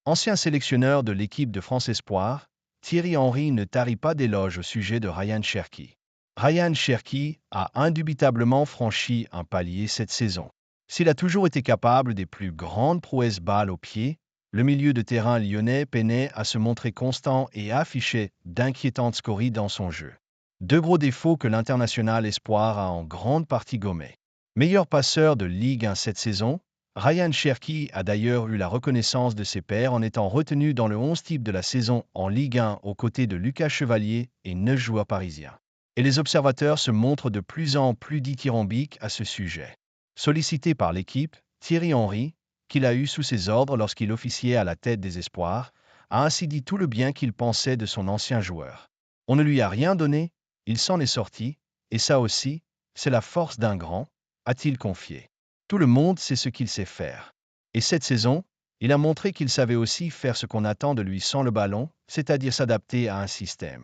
Ancien sélectionneur de l'équipe de France Espoir, Thierry Henry ne tarit pas d'éloges au sujet de Ryan Cherki. Ryan Cherki a indubitablement franchi un palier cette saison. S'il a toujours été capable des plus grandes prouesses balles au pied, le milieu de terrain lyonnais peinait à se montrer constant et affichait d'inquiétantes scories dans son jeu. Deux gros défauts que l'international espoir a en grande partie gommés. Meilleur passeur de Ligue 1 cette saison, Ryan Cherki a d'ailleurs eu la reconnaissance de ses pairs en étant retenu dans le 11 type de la saison en Ligue 1 aux côtés de Lucas Chevalier et 9 joueurs parisiens. Et les observateurs se montrent de plus en plus dithyrambiques à ce sujet. Sollicité par l'équipe, Thierry Henry, qu'il a eu sous ses ordres lorsqu'il officiait à la tête des espoirs, a ainsi dit tout le bien qu'il pensait de son ancien joueur. On ne lui a rien donné, il s'en est sorti, et ça aussi, c'est la force d'un grand, a-t-il confié. Tout le monde sait ce qu'il sait faire. Et cette saison, il a montré qu'il savait aussi faire ce qu'on attend de lui sans le ballon, c'est-à-dire s'adapter à un système.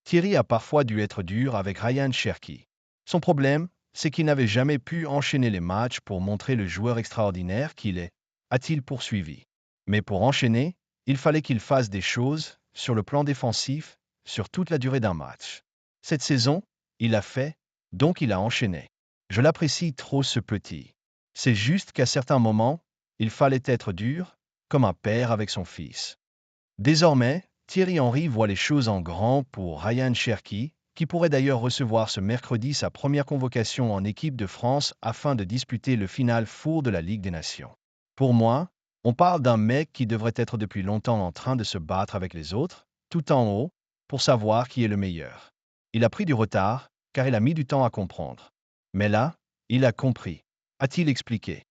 Thierry a parfois dû être dur avec Ryan Cherki. Son problème, c'est qu'il n'avait jamais pu enchaîner les matchs pour montrer le joueur extraordinaire qu'il est, a-t-il poursuivi. Mais pour enchaîner, il fallait qu'il fasse des choses, sur le plan défensif, sur toute la durée d'un match. Cette saison, il l'a fait, donc il a enchaîné. Je l'apprécie trop ce petit. C'est juste qu'à certains moments, il fallait être dur, comme un père avec son fils. Désormais, Thierry Henry voit les choses en grand pour Ryan Cherki, qui pourrait d'ailleurs recevoir ce mercredi sa première convocation en équipe de France afin de disputer le final four de la Ligue des Nations. Pour moi, on parle d'un mec qui devrait être depuis longtemps en train de se battre avec les autres, tout en haut, pour savoir qui est le meilleur. Il a pris du retard, car il a mis du temps à comprendre. Mais là, il a compris, a-t-il expliqué.